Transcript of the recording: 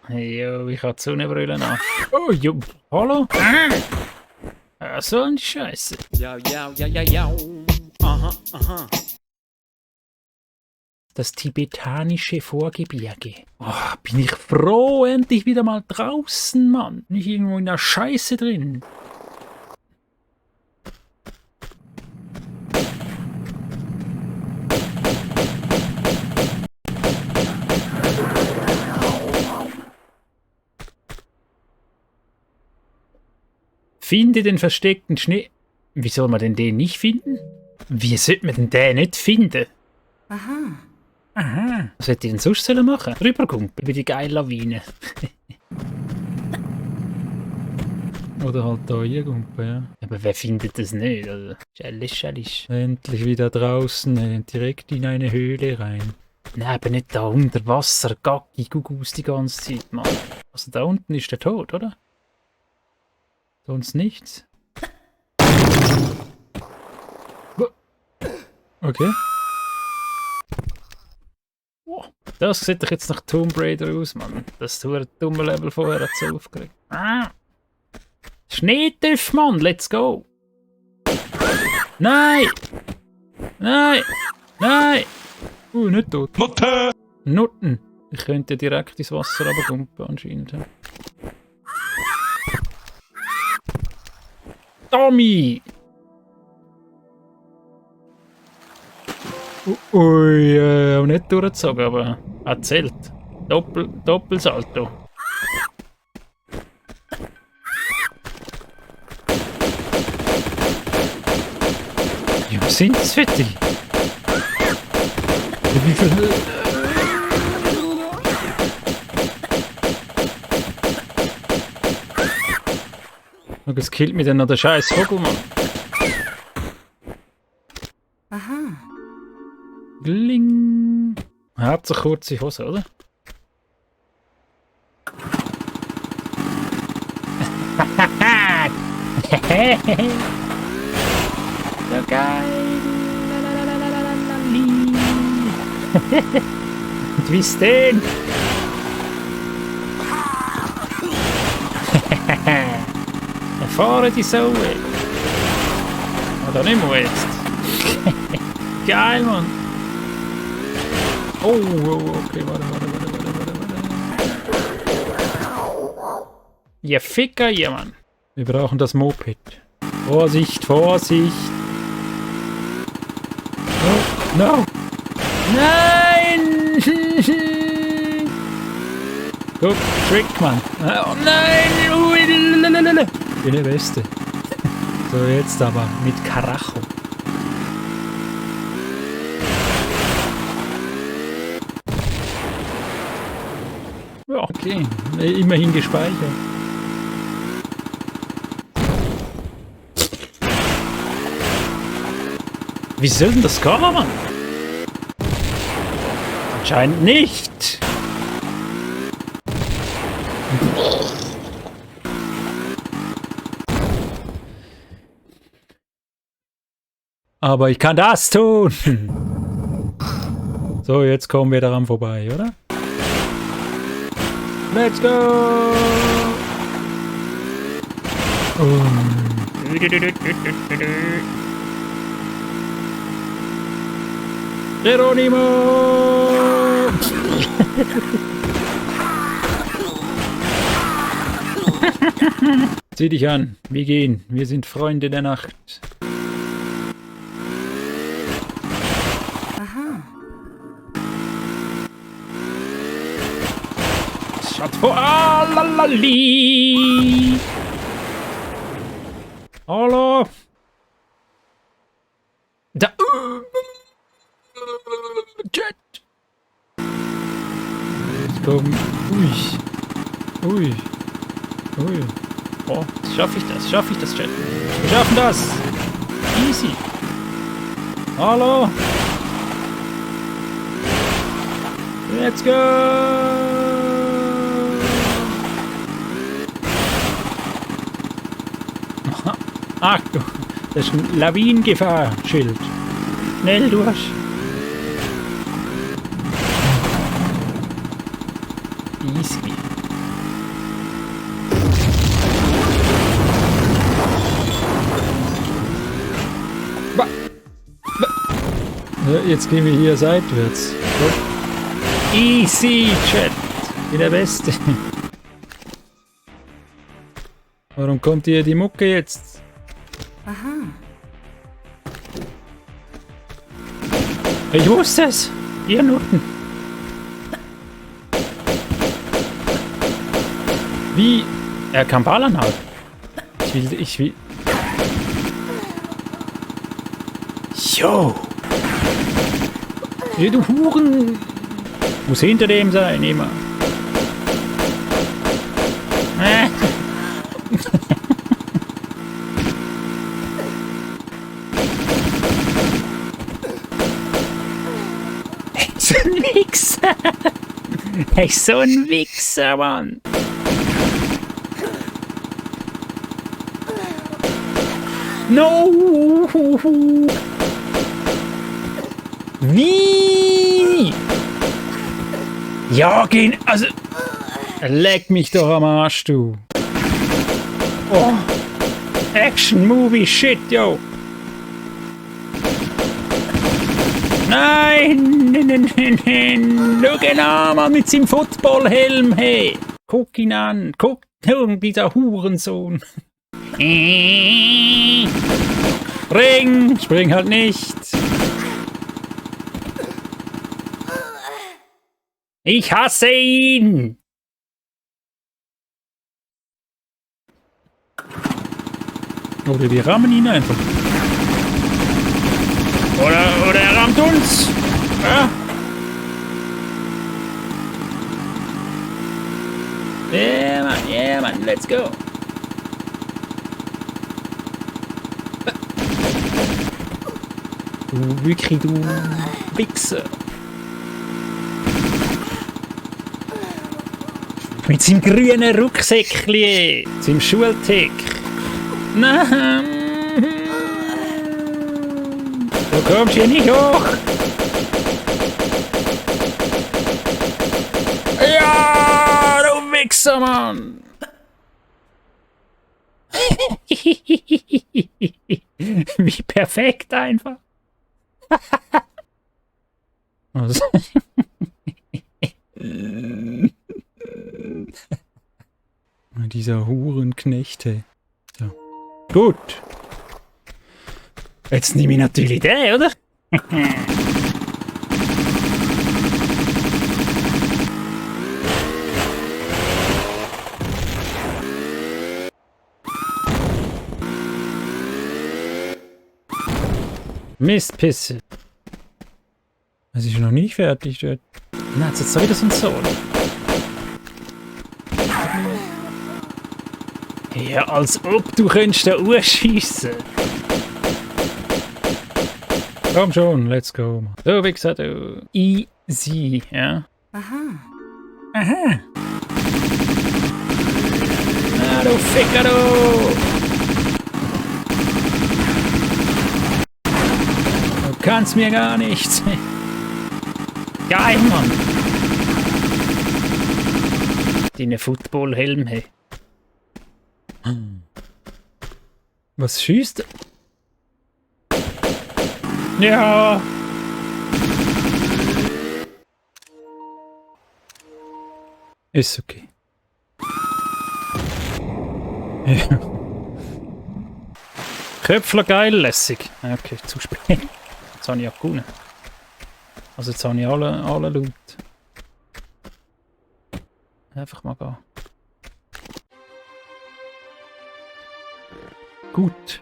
Jo, ich habe die Sonnenbrille an. Oh, jo, hallo? So eine Scheiße. Ja, ja, ja, ja, ja. Aha, aha. Das tibetanische Vorgebirge. Oh, bin ich froh, endlich wieder mal draußen, Mann. Nicht irgendwo in der Scheiße drin. Finde den versteckten Schnee. Wie soll man denn den nicht finden? Wie sollte man denn den nicht finden? Aha. Aha. Was hätte ich denn sonst sollen machen? Rüberkumpen über die geile Lawine. Oder halt da rüberkumpen, ja. Aber wer findet das nicht? Also, schellisch. Endlich wieder draußen, direkt in eine Höhle rein. Nein, aber nicht da unter Wasser, Gacki, Gugus die ganze Zeit, Mann. Also da unten ist der Tod, oder? Sonst nichts. Okay. Oh, das sieht doch jetzt nach Tomb Raider aus, Mann. Das ist ein dummer Level vorher hat so aufgeregt. Ah. Schneetisch, Mann, let's go! Nein! Nein! Nein! Nicht tot. Mutter! Nutten! Ich könnte direkt ins Wasser runterkumpen, anscheinend. Tommy! Ui, auch nicht durchgezogen, aber erzählt. Doppelsalto. Ja, was sind das für die? Wie viel... Und es killt mich dann noch der scheiß Vogelmann. Aha. Gling. Hauptsache kurze Hose, oder? So geil. Und wie ist denn? Erfahre die Sau. Oder nicht mehr jetzt. Geil, Mann. Oh, okay, warte. Ja, Ficker, ja, Mann. Wir brauchen das Moped. Vorsicht! Oh, no! Nein! Guck, Trick, Mann. Oh nein! Bin der Beste. So, jetzt aber mit Karacho. Ja, okay. Immerhin gespeichert. Wie soll denn das gehen, Mann? Anscheinend nicht. Aber ich kann das tun. So, jetzt kommen wir daran vorbei, oder? Let's go! Geronimo! Zieh dich an, wir gehen. Wir sind Freunde der Nacht. Aha. Schaut vor. Ah, lalali. Hallo. Da. Jet. Jetzt kommen. Ui. Oh, schaffe ich das, Jet? Wir schaffen das. Easy. Hallo. Let's go. Achtung, das ist ein Lawinengefahr-Schild. Schnell durch. Easy. Jetzt gehen wir hier seitwärts. Easy, Chat. Wie der Beste. Warum kommt hier die Mucke jetzt? Aha. Ich wusste es. Ihr Nutten. Wie? Er kann ballern halt. Ich will... Jo! Ja, du Huren! Muss hinter dem sein, immer. So ein Wichser! Hey, so ein Wichser, Mann! No! Wie? Ja, gehen. Also. Leck mich doch am Arsch, du. Oh. Action Movie Shit, yo. Nein! Schau genau mal mit seinem Footballhelm, hey. Guck ihn an. Guck, dieser Hurensohn. Spring halt nicht. Ich hasse ihn. Oder wir rammen ihn einfach. Oder er rammt uns. Ja. Yeah, man, let's go. Du wirklich, du Wichser. Mit seinem grünen Rucksäckchen, seinem Schultick. Nein! Du kommst hier nicht hoch! Ja, du Wichser, Mann! Wie perfekt einfach! Was? Dieser Hurenknechte. So. Gut. Jetzt nehme ich natürlich den, oder? Mistpisse. Es ist noch nicht fertig dort. Na, jetzt soll wieder so ein Sohn. Ja, als ob du könntest da urschiessen. Komm schon, let's go. So, wie gesagt, easy, ja. Aha. Aha. Ah, du Ficker, du. Du kannst mir gar nichts. Geil, Mann. Deine Footballhelm, hey. Was schießt? Ja. Ist okay. Ja. Köpfler geil, lässig. Okay, zu spät. Jetzt habe ich ja gewonnen. Also jetzt habe ich alle Loot. Einfach mal gehen. Gut.